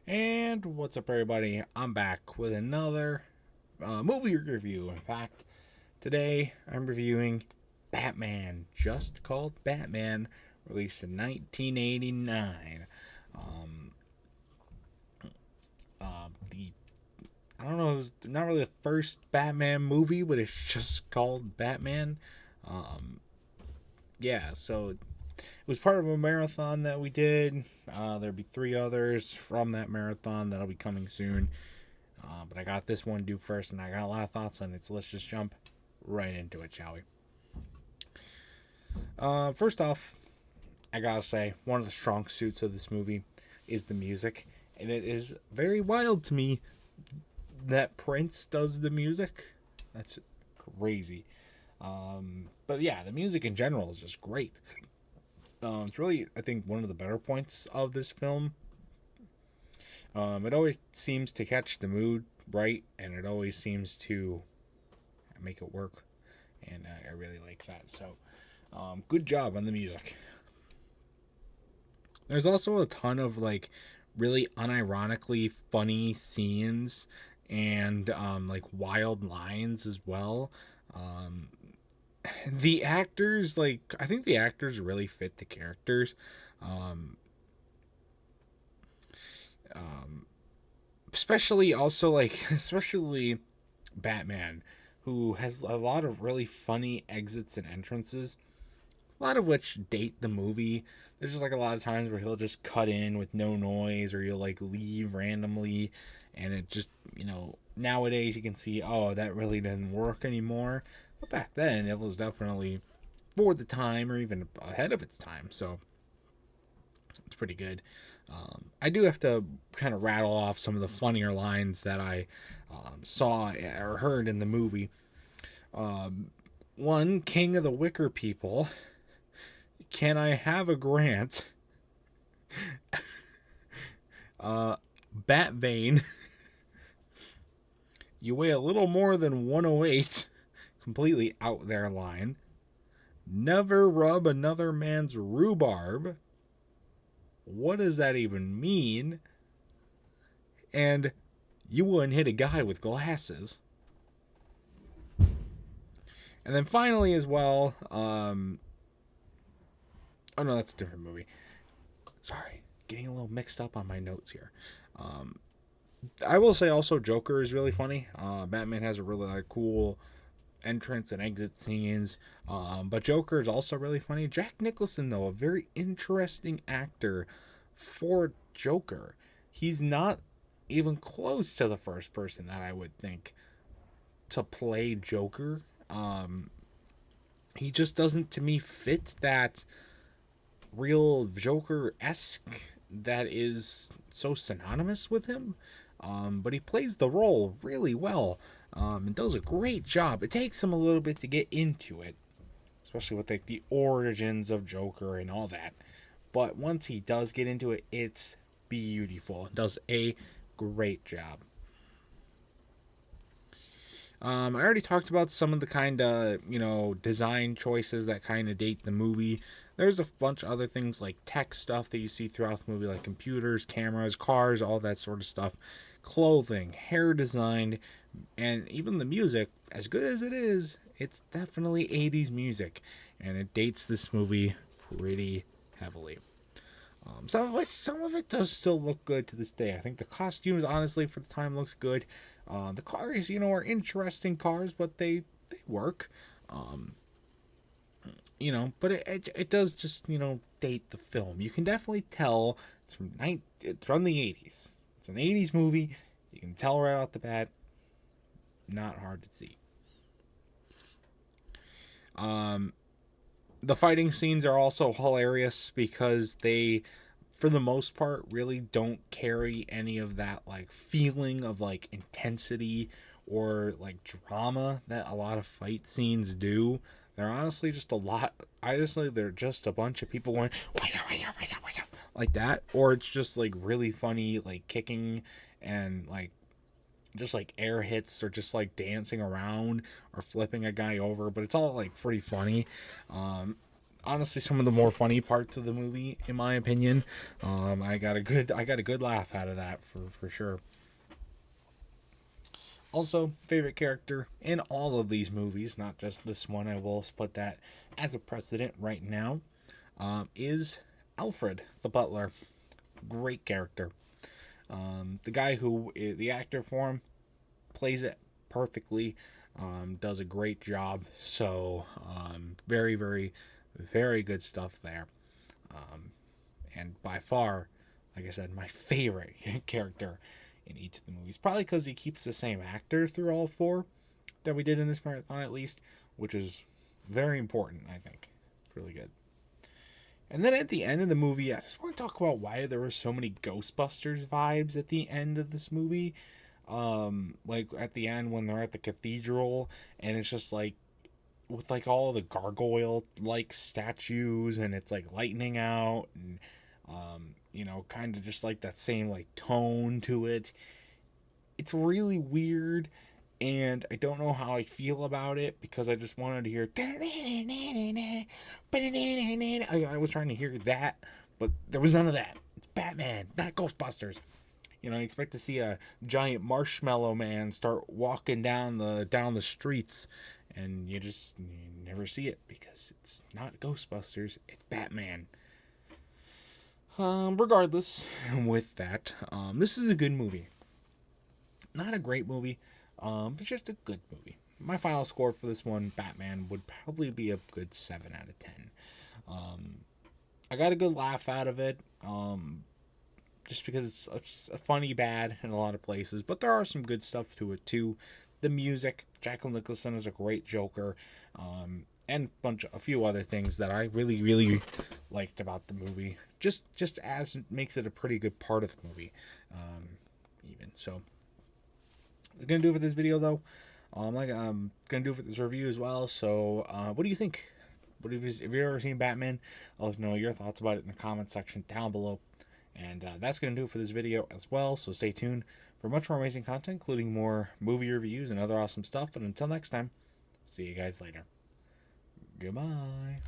And what's up, everybody? I'm back with another movie review. In fact, today I'm reviewing Batman, just called Batman, released in 1989. Um, the I don't know, it was not really the first Batman movie, but it's just called Batman. Um, yeah, so it was part of a marathon that we did. There'll be three others from that marathon that'll be coming soon. But I got this one due first, and I got a lot of thoughts on it, so let's just jump right into it, shall we? First off, I gotta say, one of the strong suits of this movie is the music, and it is very wild to me that Prince does the music. That's crazy. But yeah, the music in general is just great. It's really, I think, one of the better points of this film. It always seems to catch the mood right, and it always seems to make it work, and I really like that. So, good job on the music. There's also a ton of like really unironically funny scenes and like wild lines as well. Um, the actors, like, I think the actors really fit the characters. Um, um, especially also like especially Batman, who has a lot of really funny exits and entrances, a lot of which date the movie. There's just like a lot of times where he'll just cut in with no noise, or he'll like leave randomly, and it just, nowadays you can see, oh, that really didn't work anymore. But back then it was definitely for the time, or even ahead of its time. So it's pretty good. I do have to kind of rattle off some of the funnier lines that I saw or heard in the movie. One, King of the Wicker People. Can I have a grant? Bat Vein. You weigh a little more than 108. Completely out there line. Never rub another man's rhubarb. What does that even mean? And you wouldn't hit a guy with glasses. And then finally, as well, oh no, that's a different movie. Sorry, getting a little mixed up on my notes here. Um, I will say also Joker is really funny. Batman has a really like cool entrance and exit scenes, but Joker is also really funny. Jack Nicholson, though, a very interesting actor for Joker. He's not even close to the first person that I would think to play Joker. He just doesn't, to me, fit that real Joker-esque that is so synonymous with him. But he plays the role really well, and does a great job. It takes him a little bit to get into it, especially with like the origins of Joker and all that. But once he does get into it, it's beautiful. Does a great job. I already talked about some of the kind of, design choices that kind of date the movie. There's a bunch of other things like tech stuff that you see throughout the movie, like computers, cameras, cars, all that sort of stuff. Clothing, hair design, and even the music, as good as it is, it's definitely 80s music. And it dates this movie pretty heavily. Some of it does still look good to this day. I think the costumes, honestly, for the time, looks good. The cars, are interesting cars, but they work. Um, but it does just, date the film. You can definitely tell it's from the 80s. It's an 80s movie. You can tell right off the bat. Not hard to see. The fighting scenes are also hilarious because they, for the most part, really don't carry any of that like feeling of like intensity or like drama that a lot of fight scenes do. They're honestly just a lot. Honestly, they're just a bunch of people going like that, or it's just like really funny, like kicking and like just like air hits, or just like dancing around or flipping a guy over. But it's all like pretty funny. honestly some of the more funny parts of the movie, in my opinion. I got a good laugh out of that for sure. Also, favorite character in all of these movies, not just this one. I will put that as a precedent right now. Is Alfred the butler. Great character. The guy who the actor for him plays it perfectly. Does a great job. So very very very good stuff there. And by far, like I said, my favorite character in each of the movies. Probably because he keeps the same actor through all four that we did in this marathon, at least, which is very important, I think. Really good. And then at the end of the movie, I just want to talk about why there were so many Ghostbusters vibes at the end of this movie. Like at the end when they're at the cathedral, and it's just like with like all the gargoyle like statues, and it's like lightning out, and kind of just like that same like tone to it. It's really weird, and I don't know how I feel about it because I just wanted to hear. I was trying to hear that, but there was none of that. It's Batman, not Ghostbusters. I expect to see a giant marshmallow man start walking down the streets, and you never see it because it's not Ghostbusters. It's Batman. Regardless, with that, this is a good movie. Not a great movie, but just a good movie. My final score for this one, Batman, would probably be a good 7 out of 10. I got a good laugh out of it, just because it's a funny bad in a lot of places, but there are some good stuff to it too. The music, Jack Nicholson is a great Joker, and a few other things that I really, really liked about the movie. Just as it makes it a pretty good part of the movie, even so. I'm gonna do it for this video though. I'm gonna do it for this review as well. So, what do you think? Have you ever seen Batman? I'll let me know your thoughts about it in the comment section down below. And that's gonna do it for this video as well. So stay tuned for much more amazing content, including more movie reviews and other awesome stuff. But until next time, see you guys later. Goodbye.